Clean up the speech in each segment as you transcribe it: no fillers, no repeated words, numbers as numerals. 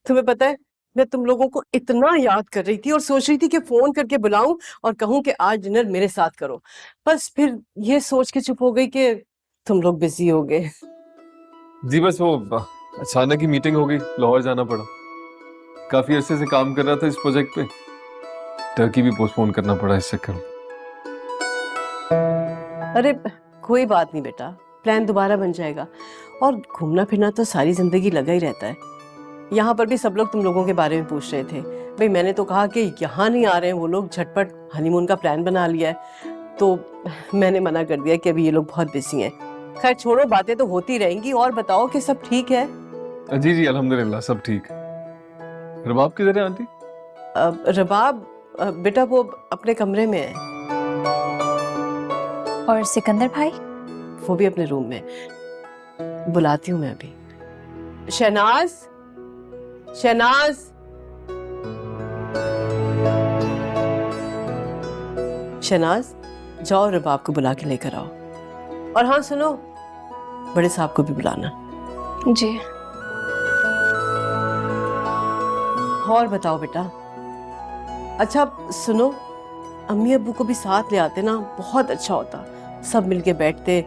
तुम्हें पता है, मैं तुम लोगों को इतना याद कर रही थी और सोच रही थी कि फोन करके बुलाऊं और कहूं कि आज डिनर मेरे साथ करो। बस फिर ये सोच के चुप हो गई कि तुम लोग बिजी हो गए। जी बस वो अचानक ही मीटिंग हो गई, लाहौर जाना पड़ा। काफी अरसे से काम कर रहा था इस प्रोजेक्ट पे, टर्की भी पोस्टपोन करना पड़ा इस चक्कर में। अरे कोई बात नहीं बेटा, प्लान दोबारा बन जाएगा। और घूमना फिरना तो सारी जिंदगी लगा ही रहता है। यहाँ पर भी सब लोग तुम लोगों के बारे में पूछ रहे थे। भाई मैंने तो कहा कि यहाँ नहीं आ रहे हैं वो लोग, झटपट हनीमून का प्लान बना लिया है। तो मैंने मना कर दिया कि अभी ये लोग बहुत बिजी हैं। खैर छोड़ो, बातें तो होती रहेंगी। और बताओ कि सब ठीक है? जी जी अल्हम्दुलिल्लाह सब ठीक। रबाब किधर है आंटी? रबाब बेटा वो अपने कमरे में है। और सिकंदर भाई? वो भी अपने रूम में। बुलाती हूँ मैं अभी। शहनाज, शहनाज, शहनाज जाओ रबाब को बुला के लेकर आओ। और हाँ सुनो, बड़े साहब को भी बुलाना। जी। और बताओ बेटा। अच्छा सुनो, अम्मी अब्बू को भी साथ ले आते ना, बहुत अच्छा होता। सब मिलके बैठते,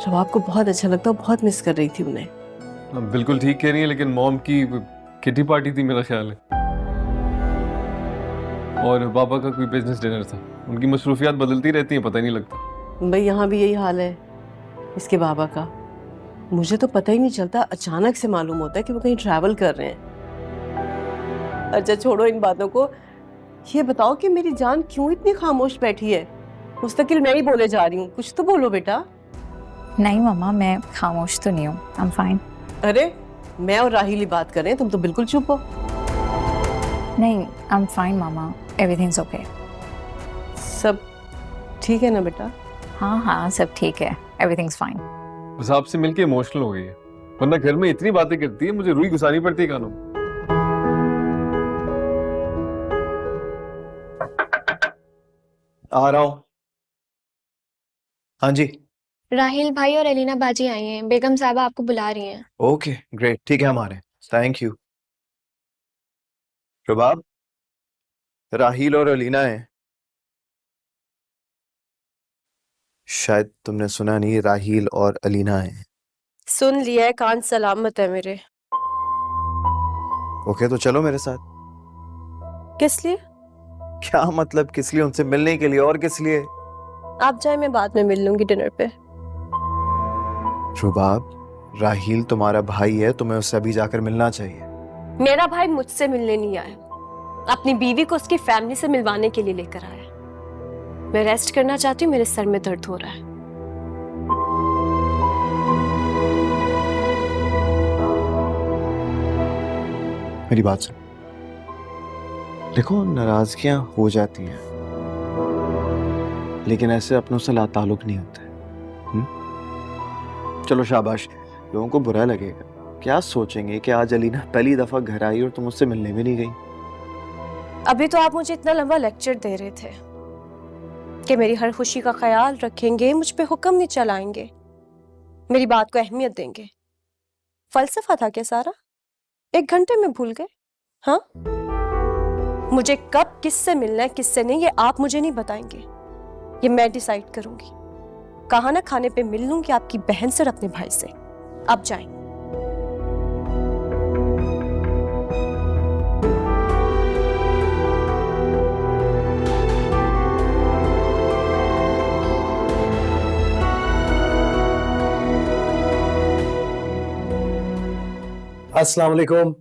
रबाब को बहुत अच्छा लगता। बहुत मिस कर रही थी उन्हें। बिल्कुल ठीक कह रही है, लेकिन मॉम की किटी पार्टी थी मेरा ख्याल है, और पापा का कोई बिजनेस डिनर था। उनकी मसरूफियात बदलती रहती हैं, पता ही नहीं लगता। भाई यहाँ भी यही हाल है इसके बाबा का। मुझे तो पता ही नहीं चलता, अचानक से मालूम होता है कि वो कहीं ट्रैवल कर रहे हैं। अच्छा छोड़ो इन बातों को, ये बताओ कि मेरी जान क्यों इतनी खामोश बैठी है? मुस्तकिल मैं ही बोले जा रही हूँ, कुछ तो बोलो बेटा। नहीं मम्मा, मैं खामोश तो नहीं हूँ, आई एम फाइन। अरे मैं और राहिल ही बात कर रहे हैं, तुम तो बिल्कुल चुप हो। नहीं, I am fine mama, everything's okay. सब ठीक है ना बेटा? हाँ हाँ सब ठीक है, एवरीथिंग्स फाइन। बस आपसे मिलके इमोशनल हो गई है, वरना घर में इतनी बातें करती है, मुझे रुई गुसानी पड़ती है कानों में। आ रहा हूँ। हाँ जी। राहिल भाई और एलिना बाजी आई हैं, बेगम साहबा आपको बुला रही हैं। ओके ग्रेट, ठीक है हमारे, थैंक यू। रबाब, राहिल और अलीना हैं। शायद तुमने सुना नहीं, राहिल और अलीना हैं। सुन लिया है, कान सलामत है मेरे। ओके तो चलो मेरे साथ। किस लिए? क्या मतलब किस लिए? उनसे मिलने के लिए। और किस लिए? आप जाए, मैं बाद में मिल लूंगी डिनर पे। रुबाब, राहिल तुम्हारा भाई है, तुम्हें उससे अभी जाकर मिलना चाहिए। मेरा भाई मुझसे मिलने नहीं आया, अपनी बीवी को उसकी फैमिली से मिलवाने के लिए लेकर आया। मैं रेस्ट करना चाहती हूँ, मेरे सर में दर्द हो रहा है। मेरी बात सुन। देखो नाराजगियां हो जाती हैं, लेकिन ऐसे अपनों से लाताल्लुक नहीं होते। चलो शाबाश, लोगों को बुरा लगेगा, क्या सोचेंगे कि आज अलीना पहली दफा घर आई और तुम उससे मिलने भी नहीं गई। अभी तो आप मुझे इतना लंबा लेक्चर दे रहे थे कि मेरी हर खुशी का ख्याल रखेंगे, मुझ पे हुक्म नहीं चलाएंगे, मेरी बात को अहमियत देंगे। फलसफा था क्या सारा? 1 घंटे में भूल गए? हाँ, मुझे कब किससे मिलना है किससे नहीं, ये आप मुझे नहीं बताएंगे, ये मैं डिसाइड करूंगी। कहा ना खाने पे मिल लूंगी आपकी बहन से और अपने भाई से। अब जाएं। अस्सलाम वालेकुम।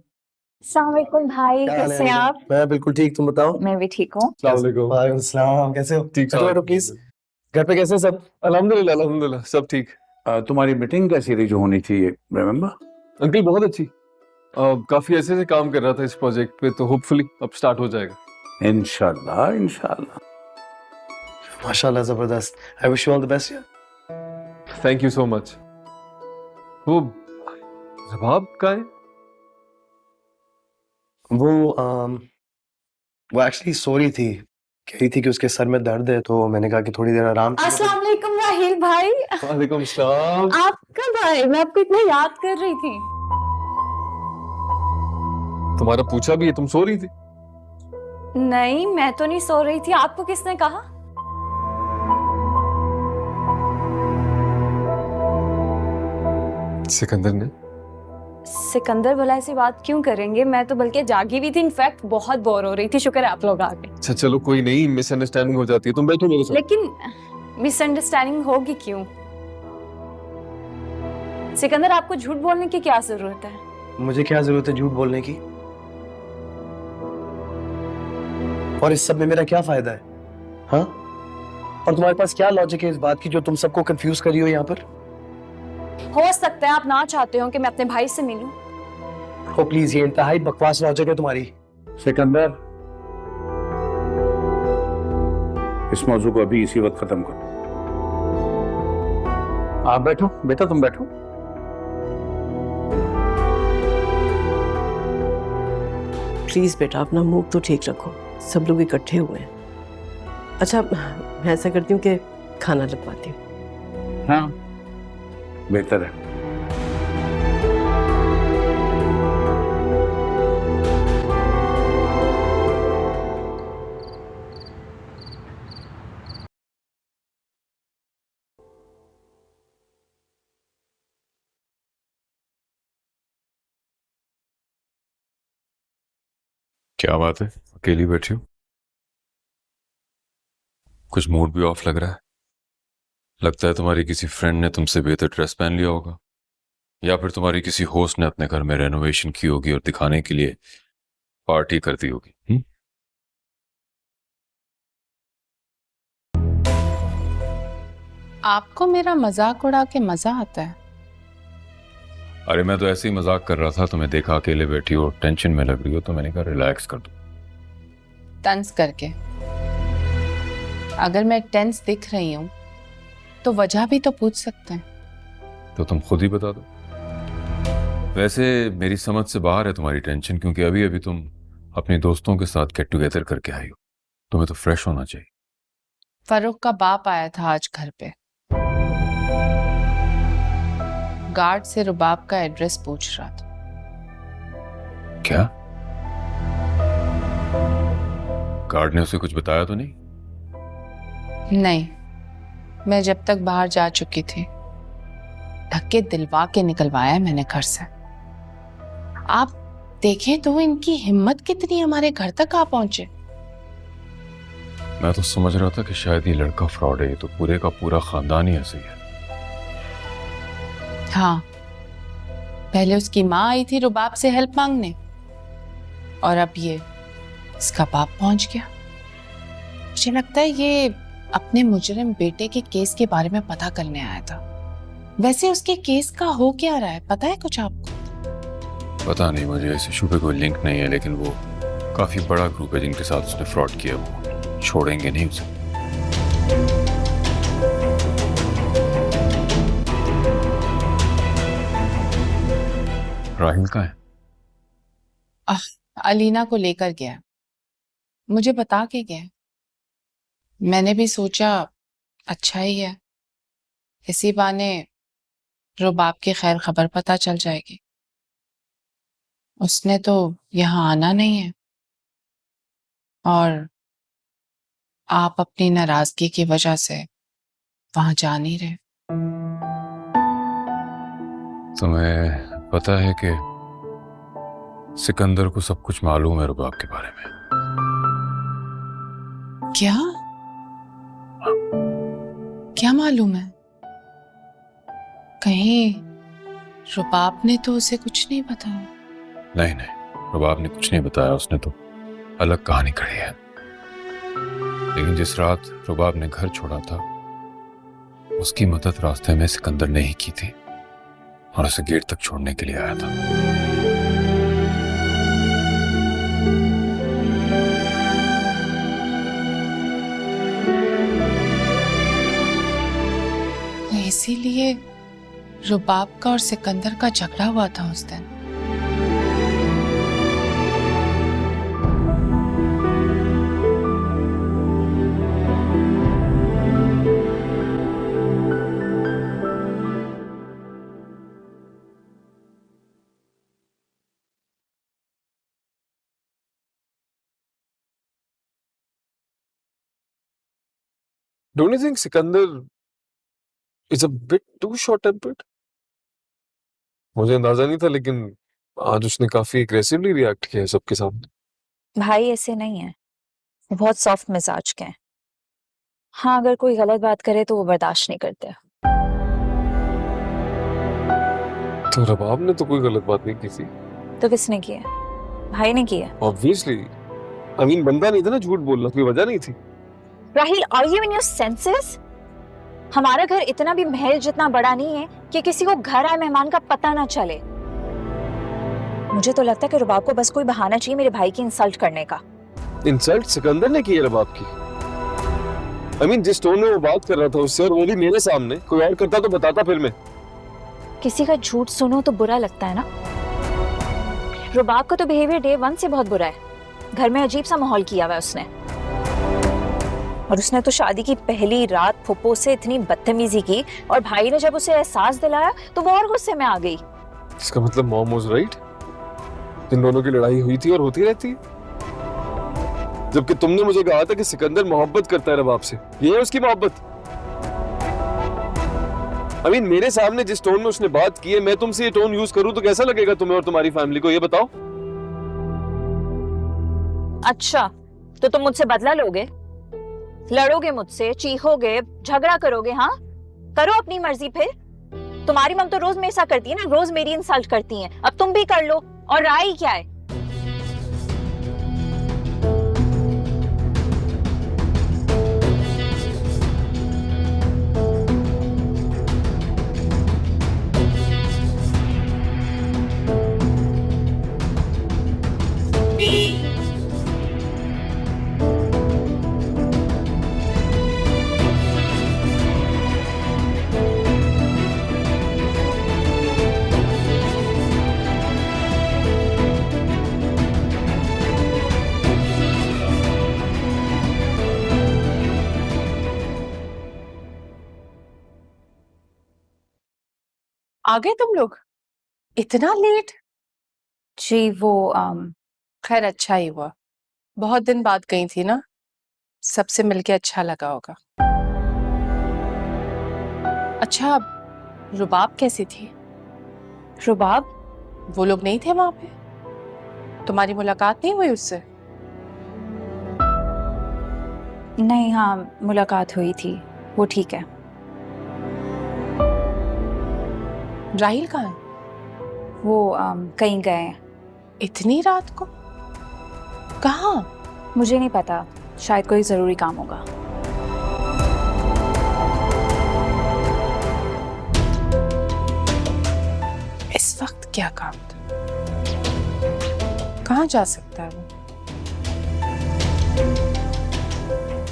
अस्सलाम वालेकुम भाई, कैसे हैं आप? मैं बिल्कुल ठीक, तुम बताओ। मैं भी ठीक हूँ। वालेकुम सलाम, कैसे हो? ठीक बैठो प्लीज। घर पे कैसे सब? अल्हम्दुलिल्लाह अल्हम्दुलिल्लाह सब ठीक। तुम्हारी मीटिंग कैसी रही जो होनी थी, रिमेम्बर? अंकल बहुत अच्छी। काफी ऐसे से काम कर रहा था इस प्रोजेक्ट पे, तो होपफुली अब स्टार्ट हो जाएगा। इंशाल्लाह इंशाल्लाह। माशाल्लाह जबरदस्त। I wish you all the best यार। Thank you so much. वो रबाब का है? वो एक्चुअली सो रही थी, कह रही थी कि उसके सर में दर्द है, तो मैंने कहा कि थोड़ी देर आराम कर लो। अस्सलाम वालेकुम राहिल भाई। वालेकुम सलाम। आप कब आए? मैं आपको इतना याद कर रही थी। तुम्हारा पूछा भी है, तुम सो रही थी। नहीं, मैं तो नहीं सो रही थी। आपको किसने कहा? सिकंदर ने। सिकंदर भला ऐसी बात क्यों करेंगे? मैं तो बल्कि जागी भी थी, इनफैक्ट बहुत बोर हो रही थी। शुक्र है आप लोग आ गए। अच्छा चलो कोई नहीं, मिसअंडरस्टैंडिंग हो जाती है, तुम बैठो मेरे साथ। लेकिन मिसअंडरस्टैंडिंग होगी क्यों? सिकंदर, आपको झूठ बोलने की क्या जरूरत है? मुझे क्या जरूरत है झूठ बोलने की? और इस सब में मेरा क्या फायदा है? हाँ? और तुम्हारे पास क्या लॉजिक है इस बात की जो तुम सबको कंफ्यूज कर रही हो यहाँ पर? हो सकता है आप ना चाहते हो कि मैं अपने भाई से मिलूं। ओ प्लीज, ये इंतहाई बकवास लॉजिक है तुम्हारी। सिकंदर, इस मौजू को अभी इसी वक्त खत्म करो। आप बैठो बेटा, तुम बैठो। प्लीज बेटा अपना मूड तो ठीक रखो, सब लोग इकट्ठे हुए हैं। अच्छा मैं ऐसा करती हूँ कि खाना लगवाती हूँ। हाँ, बेहतर है। क्या बात है, अकेली बैठी हो? कुछ मूड भी ऑफ लग रहा है। लगता है तुम्हारी किसी फ्रेंड ने तुमसे बेहतर ड्रेस पहन लिया होगा, या फिर तुम्हारी किसी होस्ट ने अपने घर में रेनोवेशन की होगी और दिखाने के लिए पार्टी कर दी होगी। आपको मेरा मजाक उड़ा के मजा आता है? अरे मैं तो ऐसे ही मजाक कर रहा था, तुम्हें देखा अकेले बैठी हो, टेंशन में लग रही हो, तो मैंने कहा रिलैक्स कर दो। तंज करके? अगर मैं टेंस दिख रही हूं तो वजह भी तो पूछ सकते हैं। तो तुम खुद ही बता दो। वैसे मेरी समझ से बाहर है तुम्हारी टेंशन, क्योंकि अभी अभी तुम अपने दोस्तों के साथ गेट टुगेदर करके आई हो, तुम्हें तो फ्रेश होना चाहिए। फरूख का बाप आया था आज घर पे, गार्ड से रुबाब का एड्रेस पूछ रहा था। क्या? गार्ड ने उसे कुछ बताया तो नहीं? नहीं, मैं जब तक बाहर जा चुकी थी धक्के दिलवा के निकलवाया मैंने घर से। आप देखें तो इनकी हिम्मत कितनी हमारे घर तक आ पहुंचे। मैं तो समझ रहा था कि शायद ये लड़का फ्रॉड है, ये तो पूरे का पूरा खानदान ही ऐसे ही है। हाँ, पहले उसकी माँ आई थी रुबाब से हेल्प मांगने, और अब ये इसका बाप पहुंच गया। मुझे लगता है ये अपने मुजरिम बेटे के केस के बारे में पता करने आया था। वैसे उसके केस का हो क्या रहा है, पता है कुछ आपको? पता नहीं मुझे, इस इशू पे कोई लिंक नहीं है, लेकिन वो काफी बड़ा ग्रुप है जिनके साथ उसने फ्रॉड किया, वो छोड़ेंगे नहीं उसे। राहिल कहाँ है? अलीना को लेकर गया, मुझे बता के गया। मैंने भी सोचा अच्छा ही है, इसी बहाने रुबाब की खैर खबर पता चल जाएगी। उसने तो यहाँ आना नहीं है, और आप अपनी नाराजगी की वजह से वहां जा नहीं रहे। तुम्हें पता है कि सिकंदर को सब कुछ मालूम है रुबाब के बारे में? क्या? क्या मालूम है? कहीं रुबाब ने तो उसे कुछ नहीं बताया? नहीं नहीं, रुबाब ने कुछ नहीं बताया, उसने तो अलग कहानी कही है। लेकिन जिस रात रुबाब ने घर छोड़ा था, उसकी मदद रास्ते में सिकंदर ने ही की थी, और उसे गेट तक छोड़ने के लिए आया था। इसीलिए रुबाब का और सिकंदर का झगड़ा हुआ था उस दिन। Don't you think Sikandar is a bit too short tempered? मुझे अंदाजा नहीं था, लेकिन आज उसने काफी एग्रेसिवली रिएक्ट किया है सबके सामने। भाई ऐसे नहीं है, वो बहुत सॉफ्ट मिजाज के हैं। हाँ, अगर कोई गलत बात करे तो वो बर्दाश्त नहीं करते। तो रबाब ने तो कोई गलत बात नहीं की थी। तो किसने की है? भाई ने की है। ऑब्वियसली, आई मीन बनता नहीं था ना झूठ बोलना, कोई वजह नहीं थी। Rahil, are you in your senses? हमारा घर इतना भी महल जितना बड़ा नहीं है कि किसी को घर आए मेहमान का पता ना चले। मुझे तो लगता है कि रुबाब को बस कोई बहाना चाहिए मेरे भाई की इंसल्ट करने का। इंसल्ट सिकंदर ने की है रबाब की। आई मीन जिस टोन में वो बात कर रहा था उससे, और वो भी मेरे सामने, कोई और करता तो बताता फिर मैं। किसी का झूठ सुनो तो बुरा लगता है ना। रुबाब का तो बिहेवियर डे 1 से बहुत बुरा है। घर में अजीब सा माहौल किया हुआ है उसने। और उसने तो शादी की पहली रात फुप्पो से इतनी बदतमीजी की, और भाई ने जब उसे एहसास दिलाया तो वो और गुस्से में आ गई। इसका मतलब मॉम वाज राइट, इन दोनों की लड़ाई हुई थी और होती रहती है। जबकि तुमने मुझे कहा था कि सिकंदर मोहब्बत करता है रबाब से। ये है उसकी मोहब्बत। आई मीन मेरे सामने जिस टोन में उसने बात की है, मैं तुमसे ये टोन यूज करूं तो कैसा लगेगा तुम्हें और तुम्हारी फैमिली को, ये बताओ। अच्छा, तो तुम मुझसे बदला लोगे? लड़ोगे मुझसे, चीखोगे, झगड़ा करोगे? हाँ, करो अपनी मर्जी। फिर तुम्हारी मम तो रोज मेरे साथ करती है ना, रोज मेरी इंसल्ट करती है। अब तुम भी कर लो। और राय क्या है? आ गए तुम लोग इतना लेट? जी वो खैर अच्छा ही हुआ, बहुत दिन बाद गई थी ना, सबसे मिलके अच्छा लगा होगा। अच्छा, रुबाब कैसी थी? रुबाब? वो लोग नहीं थे वहां पे? तुम्हारी मुलाकात नहीं हुई उससे? नहीं, हाँ मुलाकात हुई थी, वो ठीक है। राहिल कहाँ है? वो कहीं गए हैं। इतनी रात को? कहाँ? मुझे नहीं पता, शायद कोई जरूरी काम होगा। इस वक्त क्या काम था? कहाँ जा सकता है वो?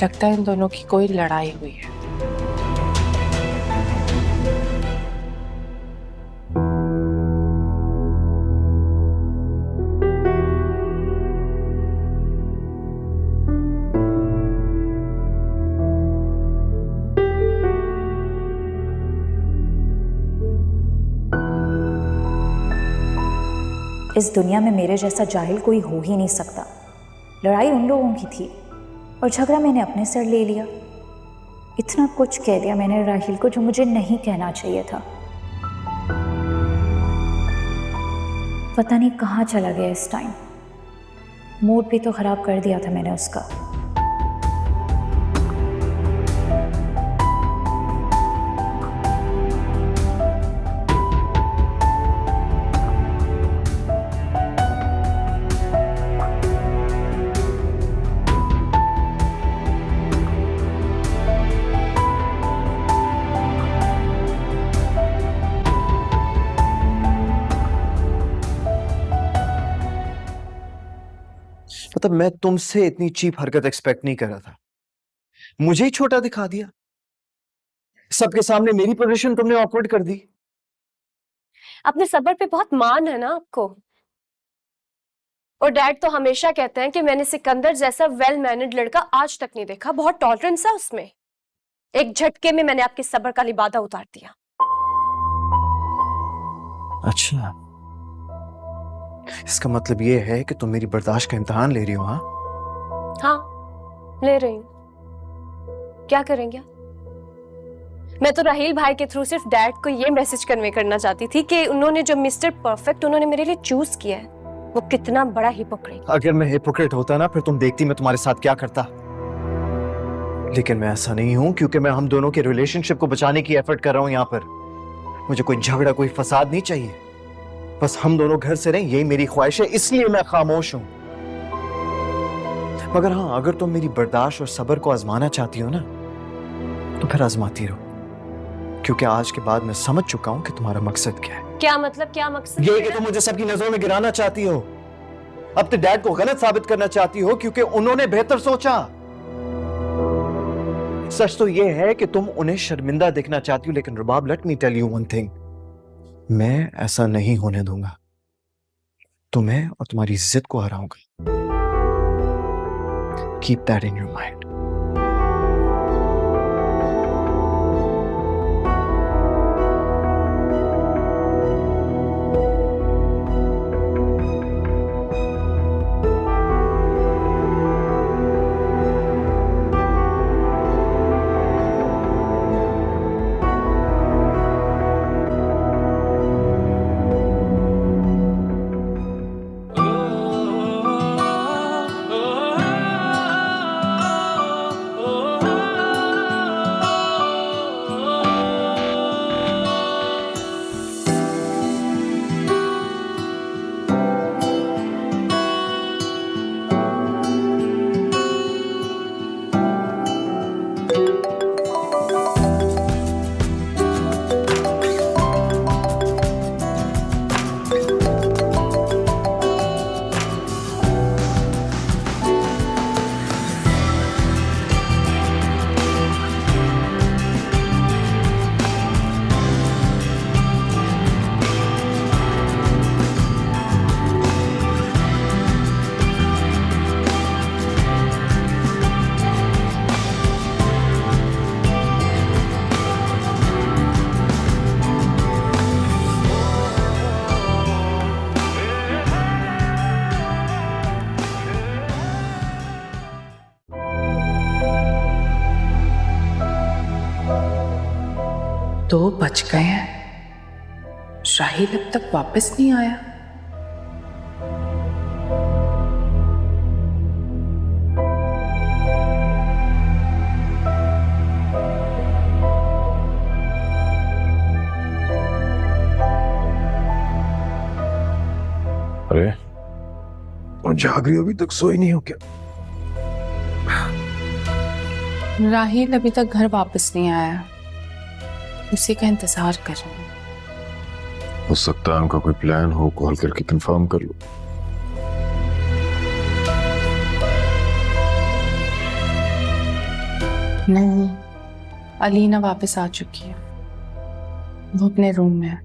लगता है इन दोनों की कोई लड़ाई हुई है। इस दुनिया में मेरे जैसा जाहिल कोई हो ही नहीं सकता। लड़ाई उन लोगों की थी और झगड़ा मैंने अपने सर ले लिया। इतना कुछ कह दिया मैंने राहिल को जो मुझे नहीं कहना चाहिए था। पता नहीं कहाँ चला गया इस टाइम। मूड भी तो खराब कर दिया था मैंने उसका। मतलब मैं तुमसे इतनी चीप हरकत एक्सपेक्ट नहीं कर रहा था। मुझे ही छोटा दिखा दिया, सबके सामने मेरी पोजीशन तुमने ऑकवर्ड कर दी। अपने सब्र पे बहुत मान है ना आपको। और डैड तो हमेशा कहते हैं कि मैंने सिकंदर जैसा वेल मैनर्ड लड़का आज तक नहीं देखा। बहुत टॉलरेंस है उसमें। एक झटके में मैंने आपके सब्र का लिबादा उतार दिया। अच्छा, इसका मतलब ये है कि तुम मेरी बर्दाश्त का इम्तिहान ले रही हो? हाँ हाँ, ले रही हूं। क्या करेंगे? मैं तो राहील भाई के थ्रू सिर्फ डैड को ये मैसेज कन्वे करना चाहती थी कि उन्होंने जो मिस्टर परफेक्ट उन्होंने मेरे लिए चूज किया है वो कितना बड़ा हिपोक्रेट। अगर मैं हिपोक्रेट होता ना फिर तुम देखती मैं तुम्हारे साथ क्या करता, लेकिन मैं ऐसा नहीं हूं क्योंकि मैं हम दोनों के रिलेशनशिप को बचाने की एफर्ट कर रहा हूं यहाँ पर। मुझे कोई झगड़ा कोई फसाद नहीं चाहिए, बस हम दोनों घर से रहें यही मेरी ख्वाहिश है, इसलिए मैं खामोश हूं। मगर हाँ, अगर तुम मेरी बर्दाश्त और सब्र को आजमाना चाहती हो ना तो फिर आजमाती रहो, क्योंकि आज के बाद मैं समझ चुका हूं कि तुम्हारा मकसद क्या है। क्या मतलब, क्या मकसद? ये कि तुम मुझे सबकी नजरों में गिराना चाहती हो, अपने डैड को गलत साबित करना चाहती हो क्योंकि उन्होंने बेहतर सोचा। सच तो ये है कि तुम उन्हें शर्मिंदा देखना चाहती हो, लेकिन Rubab let me tell you one thing, मैं ऐसा नहीं होने दूंगा। तुम्हें और तुम्हारी जिद को हराऊंगा। Keep that in your mind. दो बज गए हैं, राहील अब तक वापस नहीं आया। अरे और जाग रही हो, अभी तक सोई नहीं हो क्या? राहील अभी तक घर वापस नहीं आया, उसी का इंतजार कर रहे हैं। हो सकता है उनका कोई प्लान हो, कॉल करके कंफर्म कर लो। नहीं, अलीना वापस आ चुकी है, वो अपने रूम में है।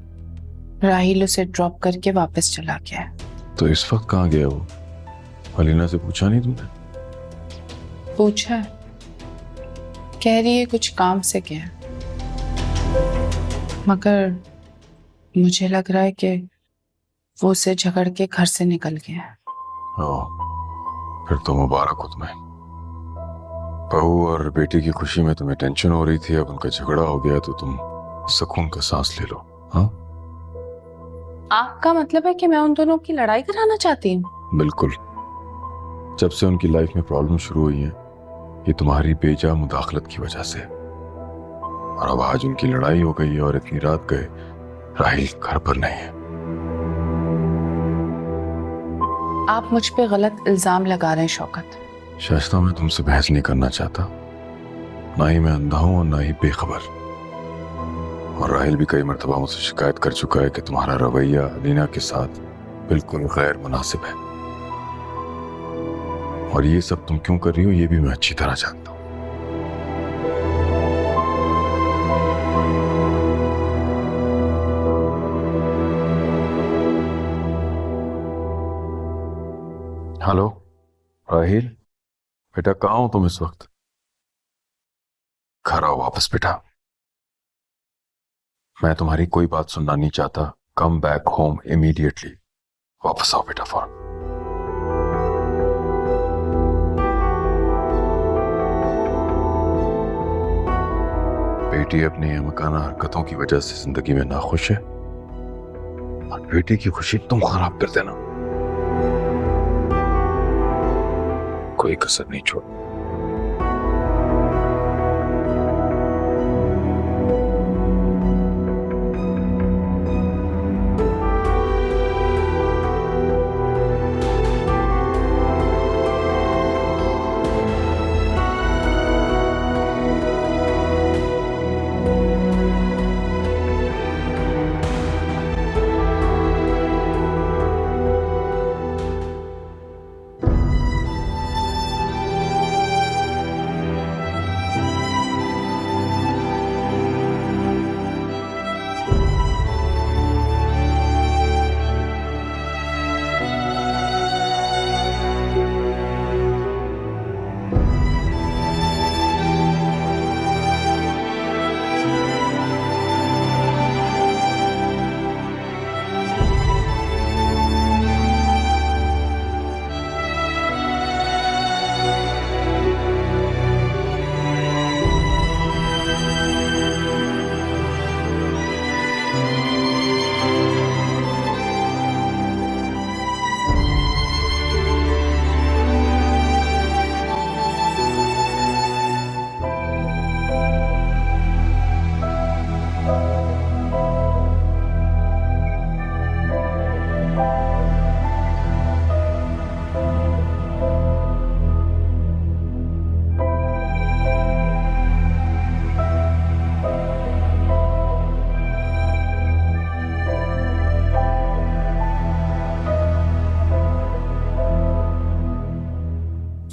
राहील उसे ड्रॉप करके वापस चला गया है। तो इस वक्त कहाँ गया वो? अलीना से पूछा नहीं तुमने? पूछा है, कह रही है कुछ काम से गया, मगर मुझे लग रहा है कि वो उसे झगड़ के घर से निकल गया है। फिर तो मुबारक हो तुम्हें। बहू और बेटी की खुशी में तुम्हें टेंशन हो रही थी, अब उनका झगड़ा हो गया तो तुम सुकून का सांस ले लो। हाँ, आपका मतलब है कि मैं उन दोनों की लड़ाई कराना चाहती हूँ? बिल्कुल। जब से उनकी लाइफ में प्रॉब्लम शुरू हुई है, ये तुम्हारी बेजा मुदाखलत की वजह से, और अब आज उनकी लड़ाई हो गई है और इतनी रात गए राहील घर पर नहीं है। आप मुझ पे गलत इल्जाम लगा रहे हैं शौकत। शाइस्ता, मैं तुमसे बहस नहीं करना चाहता, ना ही मैं अंधा हूं और ना ही बेखबर। और राहील भी कई मरतबा मुझसे शिकायत कर चुका है कि तुम्हारा रवैया अलीना के साथ बिल्कुल गैर मुनासिब है, और ये सब तुम क्यों कर रही हो ये भी मैं अच्छी तरह जानता हूं। हेलो राहील, बेटा कहाँ हो तुम इस वक्त? घर आओ वापस बेटा, मैं तुम्हारी कोई बात सुनना नहीं चाहता। कम बैक होम इमीडिएटली, वापस आओ बेटा फौरन। बेटी बेटी अपनी मकाना हरकतों की वजह से जिंदगी में नाखुश है और बेटी की खुशी तुम खराब कर देना, कोई कसर नहीं छोड़।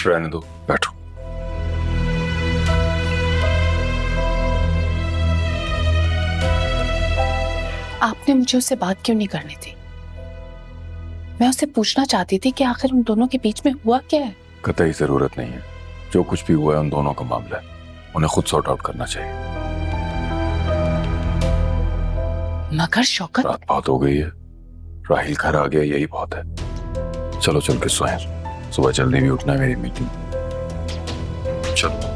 रहने दो, बैठो। आपने मुझे उससे बात क्यों नहीं करनी थी? मैं उससे पूछना चाहती थी कि आखिर उन दोनों के बीच में हुआ क्या है। कतई जरूरत नहीं है, जो कुछ भी हुआ है उन दोनों का मामला है, उन्हें खुद सॉर्ट आउट करना चाहिए। मगर शौकत, रात बहुत हो गई है, राहिल घर आ गया यही बहुत है। चलो चल के सोएं, सुबह जल्दी भी उठना है मेरी मीटिंग। चलो।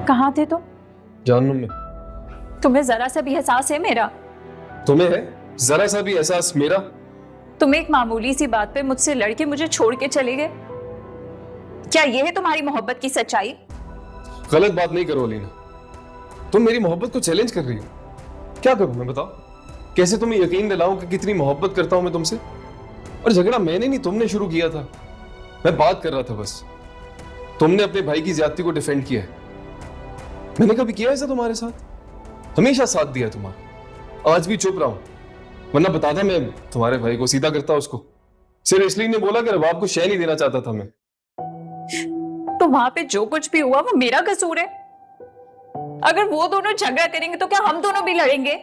कहाँ थे तुम? जानूं में तुम्हें जरा सा भी एहसास है मेरा? तुम्हें है जरा सा भी एहसास मेरा? तुम एक मामूली सी बात पे मुझसे लड़के मुझे छोड़ के चले गए। क्या ये है तुम्हारी मोहब्बत की सच्चाई? गलत बात नहीं करो अलीना, तुम मेरी मोहब्बत को चैलेंज कर रही हो। क्या करूं मैं, बताओ? कैसे तुम्हें यकीन दिलाऊं कि कितनी मोहब्बत करता हूं मैं तुमसे? और झगड़ा मैंने नहीं, तुमने शुरू किया था। मैं बात कर रहा था बस। तुमने अपने भाई की ज्यादती को डिफेंड किया है। मैंने कभी किया ऐसा तुम्हारे साथ? हमेशा साथ दिया तुम्हारा। आज भी चुप रहा हूं, वरना बताता मैं तुम्हारे भाई को, सीधा करता उसको। सिर्फ इसलिए ने बोला कि रबाब को शय नहीं देना चाहता था मैं। तो वहां पे जो कुछ भी हुआ वो मेरा कसूर है। अगर वो दोनों झगड़ा करेंगे तो क्या हम दोनों भी लड़ेंगे?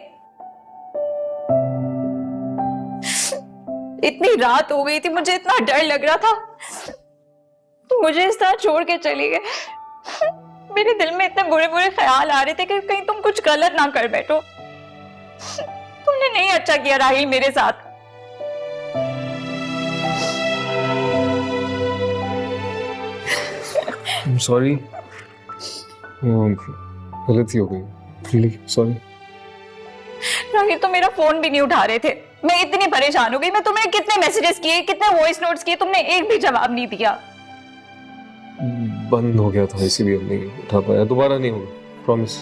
इतनी रात हो गई थी, मुझे इतना डर लग रहा था, तो मुझे इस तरह छोड़ के चली गए। मेरे दिल में इतने बुरे बुरे ख्याल आ रहे थे कि कहीं तुम कुछ गलत ना कर बैठो। तुमने नहीं अच्छा किया राहिल मेरे साथ। सॉरी, गलती हो गई, रियली सॉरी। राहिल तो मेरा फोन भी नहीं उठा रहे थे। मैं इतनी परेशान हो गई। मैं तुम्हें कितने मैसेजेस किए, कितने वॉइस नोट्स किए, तुमने एक भी जवाब नहीं दिया। बंद हो गया था इसीलिए नहीं उठा पाया। दोबारा नहीं होगा, promise.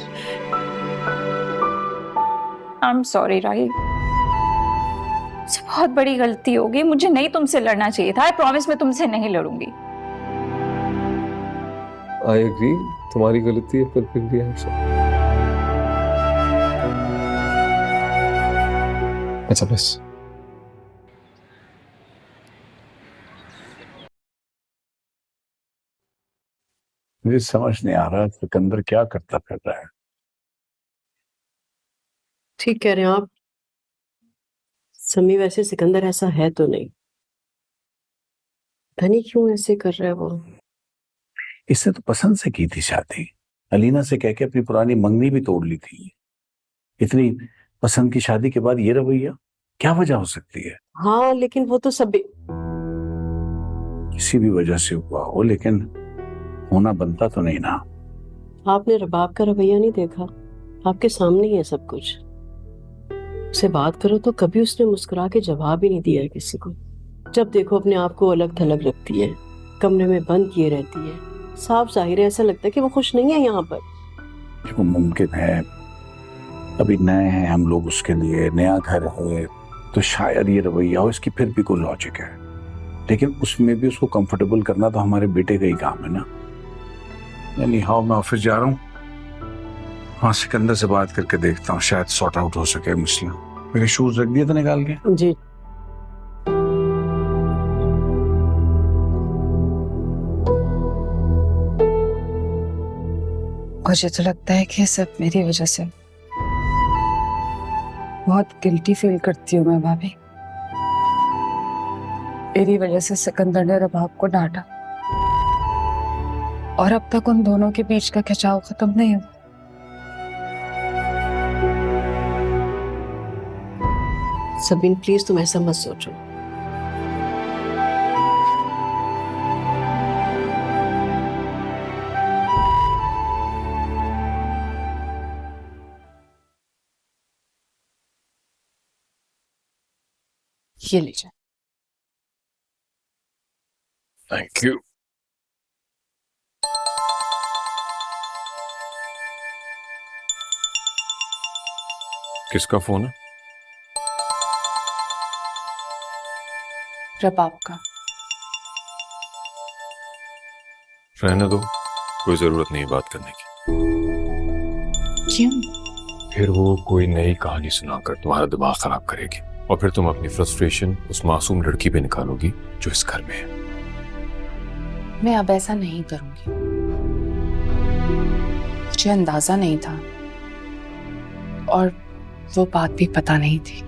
I am sorry Rahil, बहुत बड़ी गलती हो गई। मुझे नहीं तुमसे लड़ना चाहिए था। आई प्रॉमिस मैं तुमसे नहीं लड़ूंगी। आई एग्री, तुम्हारी गलती है, पर फिर भी आई एम सॉरी। अच्छा बस। मुझे समझ नहीं आ रहा सिकंदर क्या करता फिर रहा है। ठीक कह रहे हैं आप। समी वैसे सिकंदर ऐसा है तो नहीं, पता नहीं क्यों ऐसे कर रहा है वो। इसने तो पसंद से की थी शादी, अलीना से कह के अपनी पुरानी मंगनी भी तोड़ ली थी। इतनी पसंद की शादी के बाद ये रवैया, क्या वजह हो सकती है? हाँ लेकिन वो तो सब किसी भी वजह से हुआ हो, लेकिन होना बनता तो नहीं ना। आपने रबाब का रवैया नहीं देखा, आपके सामने ही है सब कुछ। उससे बात करो तो कभी उसने मुस्कुरा के जवाब ही नहीं दिया है किसी को। जब देखो अपने आप को अलग थलग रखती है, कमरे में बंद किए रहती है। साफ जाहिर है, ऐसा लगता है कि वो खुश नहीं है यहाँ पर। वो मुमकिन है, अभी नए हैं हम लोग, उसके लिए नया घर है, तो शायद ये रवैया हो। इसकी फिर भी कोई लॉजिक है, लेकिन उसमें भी उसको कंफर्टेबल करना तो हमारे बेटे का ही काम है ना। यानी हाँ, मैं ऑफिस जा रहा हूँ, वहां सिकंदर से बात करके देखता हूँ, शायद सॉर्ट आउट हो सके मसला। मेरे शूज रख दिए थे निकाल के? जी। मुझे तो लगता है कि सब मेरी वजह से। बहुत गिल्टी फील करती हूँ मैं भाभी। मेरी वजह से सिकंदर ने रबाब को डांटा और अब तक उन दोनों के बीच का खिंचाव खत्म नहीं हुआ। सबीन प्लीज तुम ऐसा मत सोचो। ये लीजिए। Thank you. किसका फोन है? रबाब का। रहने दो, कोई जरूरत नहीं है बात करने की। क्यों? फिर वो कोई नई कहानी सुनाकर तुम्हारा दिमाग खराब करेगी और फिर तुम अपनी फ्रस्ट्रेशन उस मासूम लड़की पे निकालोगी जो इस घर में है। मैं अब ऐसा नहीं करूंगी। मुझे अंदाजा नहीं था और वो बात भी पता नहीं थी।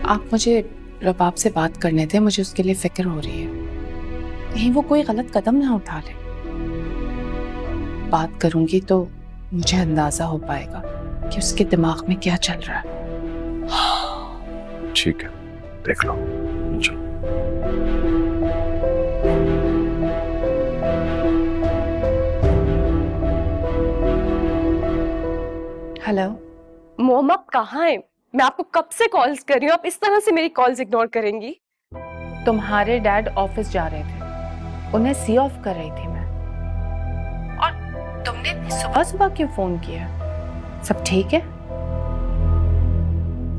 आप मुझे रबाब से बात करने थे, मुझे उसके लिए फिक्र हो रही है। कहीं वो कोई गलत कदम ना उठा ले। बात करूंगी तो मुझे अंदाजा हो पाएगा कि उसके दिमाग में क्या चल रहा है। ठीक है, देख लो। चलो। हेलो। मोम आप कहाँ हैं? मैं आपको कब से कॉल्स कर रही हूँ, आप इस तरह से मेरी कॉल्स इग्नोर करेंगी? तुम्हारे डैड ऑफिस जा रहे थे, उन्हें सी ऑफ कर रही थी मैं। और तुमने इतनी सुबह सुबह क्यों फोन किया? सब ठीक है?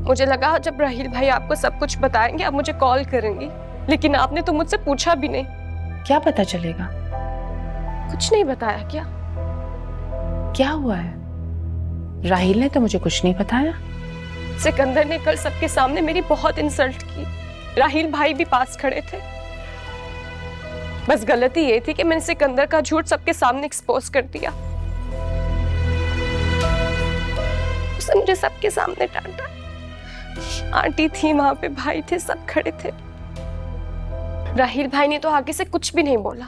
मुझे लगा जब राहिल भाई आपको सब कुछ बताएंगे आप मुझे कॉल करेंगी, लेकिन आपने तो मुझसे पूछा भी नहीं। क्या पता चलेगा? कुछ नहीं बताया क्या? क्या हुआ है? राहिल ने तो मुझे कुछ नहीं बताया। सिकंदर ने कल सबके सामने मेरी बहुत इंसल्ट की। राहिल भाई भी पास खड़े थे। बस गलती ये थी कि मैंने सिकंदर का झूठ सबके सामने एक्सपोज कर दिया। उसने मुझे सबके सामने डांटा। आंटी थी वहां पे, भाई थे, सब खड़े थे। राहिल भाई ने तो आगे से कुछ भी नहीं बोला।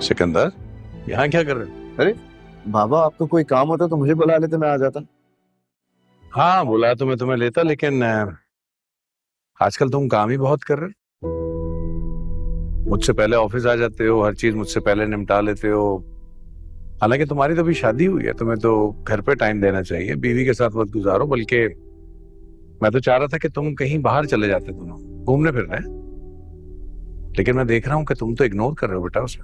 सिकंदर, यहाँ क्या कर रहे हो? अरे बाबा, आपको कोई काम होता तो मुझे बुला लेते, मैं आ जाता। हाँ, बुला तो मैं तुम्हें लेता, लेकिन आजकल तुम काम ही बहुत कर रहे हो। मुझसे पहले ऑफिस आ जाते हो, हर चीज मुझसे पहले निपटा लेते हो, हालांकि तुम्हारी तो अभी शादी हुई है, तुम्हें तो घर पे टाइम देना चाहिए, बीवी के साथ वक्त गुजारो। बल्कि मैं तो चाह रहा था कि तुम कहीं बाहर चले जाते दोनों घूमने फिरने, लेकिन मैं देख रहा हूं कि तुम तो इग्नोर कर रहे हो बेटा उसे।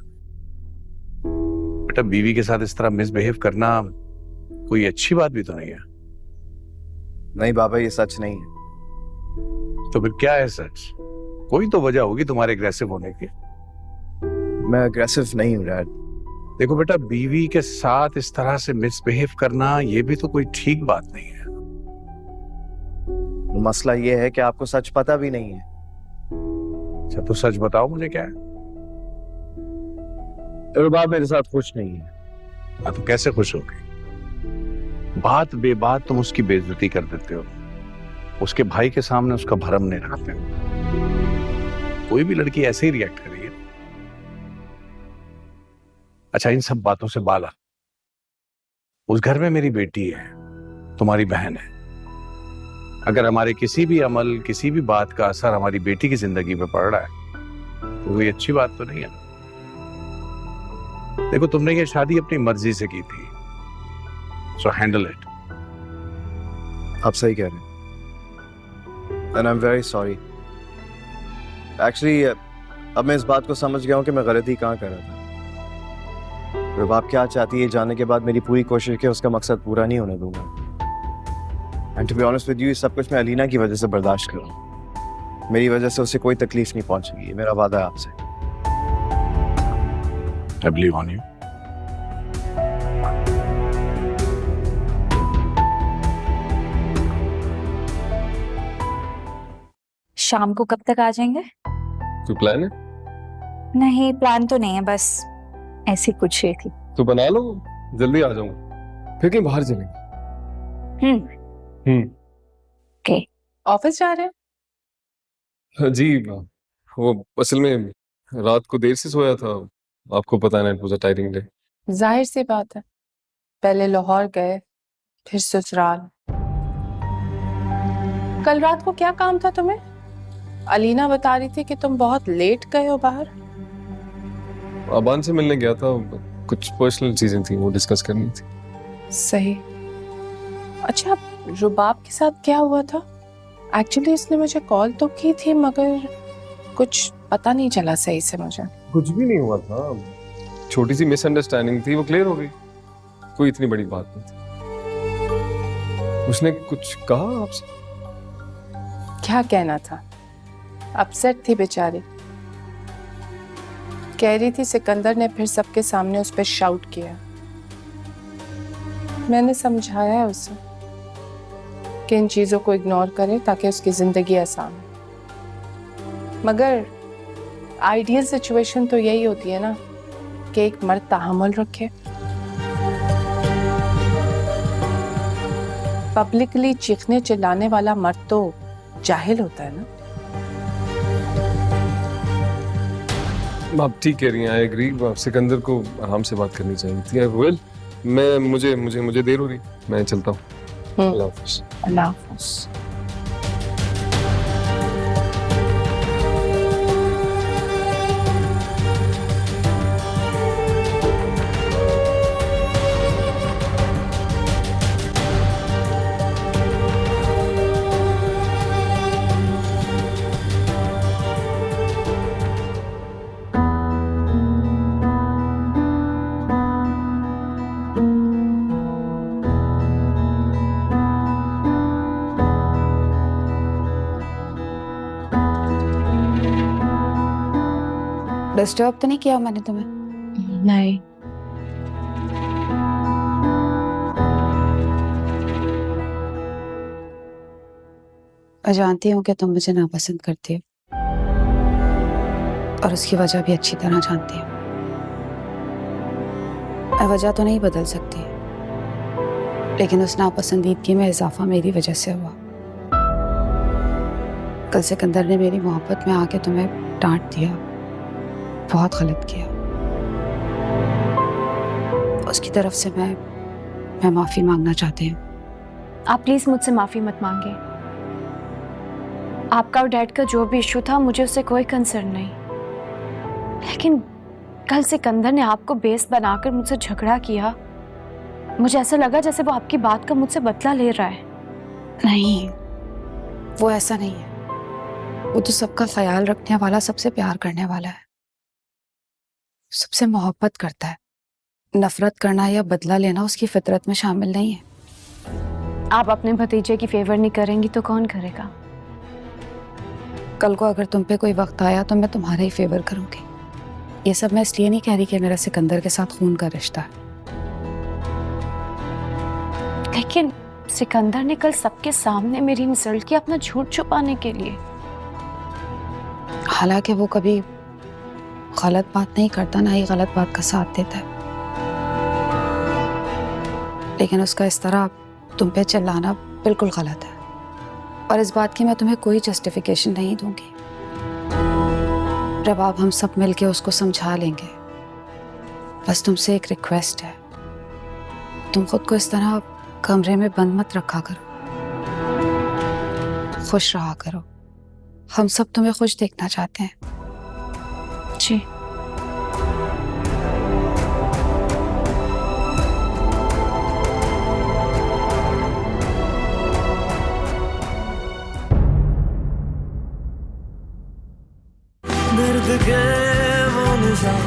बेटा बीवी के साथ इस तरह मिसबिहेव करना कोई अच्छी बात भी तो नहीं है। नहीं बाबा, ये सच नहीं है। तो फिर क्या है सच? कोई तो वजह होगी तुम्हारे एग्रेसिव होने की। मैं अग्रेसिव नहीं हूँ डैड। देखो बेटा, बीवी के साथ इस तरह से मिसबिहेव करना ये भी तो कोई ठीक बात नहीं है। मसला ये है कि आपको सच पता भी नहीं है। अच्छा तो सच बताओ मुझे क्या है? रुबाब मेरे साथ खुश नहीं है। हाँ तो कैसे खुश हो गई? बात बेबात तुम उसकी बेइज्जती कर देते हो, उसके भाई के सामने उसका भरम नहीं रखते हो। कोई भी लड़की ऐसे ही रिएक्ट करेगी। अच्छा इन सब बातों से बाला, उस घर में मेरी बेटी है, तुम्हारी बहन है। अगर हमारे किसी भी अमल, किसी भी बात का असर हमारी बेटी की जिंदगी में पड़ रहा है तो कोई अच्छी बात तो नहीं है। देखो तुमने ये शादी अपनी मर्जी से की थी, सो हैंडल इट। आप सही कह रहे हैं and I am very sorry. Actually अब मैं इस बात को समझ गया हूं कि मैं गलती कहाँ कर रहा था। रुबाब क्या चाहती है जानने के बाद मेरी पूरी कोशिश है उसका मकसद पूरा नहीं होने दूंगा। And to be honest with you, सब कुछ मैं अलीना की वजह से बर्दाश्त कर रहा हूँ। मेरी वजह से उसे कोई तकलीफ नहीं पहुंचेगी, मेरा वादा है आपसे। I believe on you. शाम को कब तक आ जाएंगे? कोई प्लान है? नहीं प्लान तो नहीं है, बस ऐसी कुछ ही थी। तो बना लो, जल्दी आ जाऊंगा, फिर कहीं बाहर चलेंगे। ओके। ऑफिस जा रहे हैं? हाँ जी, वो असल में रात को देर से सोया था, आपको पता है, पूरा टायरिंग डे। जाहिर सी बात है, पहले लाहौर गए फिर ससुराल। कल रात को क्या काम था तुम्हें? अलीना बता रही थी कि तुम बहुत लेट गए हो बाहर। अबान से मिलने गया था, कुछ पर्सनल चीजें थी वो डिस्कस करनी थी। सही। अच्छा रुबाब के साथ क्या हुआ था? एक्चुअली इसने मुझे कॉल तो की थी मगर कुछ पता नहीं चला सही से मुझे। कुछ भी नहीं हुआ था, छोटी सी मिसअंडरस्टैंडिंग थी, वो क्लियर हो गई, कोई इतनी बड़ी बात नहीं थी। उसने कुछ कहा आपसे? क्या कहना था, अपसेट थी बेचारी। कह रही थी सिकंदर ने फिर सबके सामने उस पर शाउट किया। मैंने समझाया है उसे कि इन चीजों को इग्नोर करे ताकि उसकी जिंदगी आसान हो। मगर आइडियल सिचुएशन तो यही होती है ना कि एक मर्द तहम्मुल रखे। पब्लिकली चीखने चिल्लाने वाला मर्द तो जाहिल होता है ना। आप ठीक कह रही हैं, आई एग्री। सिकंदर को आराम से बात करनी चाहिए थी। वेल, मैं मुझे देर हो रही, मैं चलता हूँ। अल्लाह हाफ़िज़। अल्लाह हाफ़िज़। डिस्टर्ब तो नहीं किया मैंने तुम्हें? नहीं। मैं जानती हूँ कि तुम मुझे नापसंद करती हो और उसकी वजह भी अच्छी तरह जानती हो। मैं वजह तो नहीं बदल सकती, लेकिन उस नापसंदीदगी में इजाफा मेरी वजह से हुआ। कल सिकंदर ने मेरी मोहब्बत में आके तुम्हें डांट दिया, बहुत गलत किया। उसकी तरफ से मैं माफी मांगना चाहती हूँ। आप प्लीज मुझसे माफी मत मांगे। आपका और डैड का जो भी इशू था मुझे उससे कोई कंसर्न नहीं, लेकिन कल सिकंदर ने आपको बेस बनाकर मुझसे झगड़ा किया। मुझे ऐसा लगा जैसे वो आपकी बात का मुझसे बदला ले रहा है। नहीं, वो ऐसा नहीं है। वो तो सबका ख्याल रखने वाला, सबसे प्यार करने वाला है, सबसे मोहब्बत करता है। नफरत करना या बदला लेना उसकी फितरत में शामिल नहीं है। आप अपने भतीजे की फेवर नहीं करेंगी तो कौन करेगा? कल को अगर तुम पे कोई वक्त आया तो मैं तुम्हारा ही फेवर करूंगी। ये सब मैं इसलिए नहीं कह रही कि मेरा सिकंदर के साथ खून का रिश्ता है, लेकिन सिकंदर ने कल सबके सामने मेरी इंसल्ट की अपना झूठ छुपाने के लिए। हालांकि वो कभी गलत बात नहीं करता, ना ही गलत बात का साथ देता है, लेकिन उसका इस तरह तुम पे चिल्लाना बिल्कुल गलत है, और इस बात की मैं तुम्हें कोई जस्टिफिकेशन नहीं दूंगी। रबाब, हम सब मिलके उसको समझा लेंगे। बस तुमसे एक रिक्वेस्ट है, तुम खुद को इस तरह कमरे में बंद मत रखा करो, खुश रहा करो। हम सब तुम्हें खुश देखना चाहते हैं। जी। दर्द के वो निशान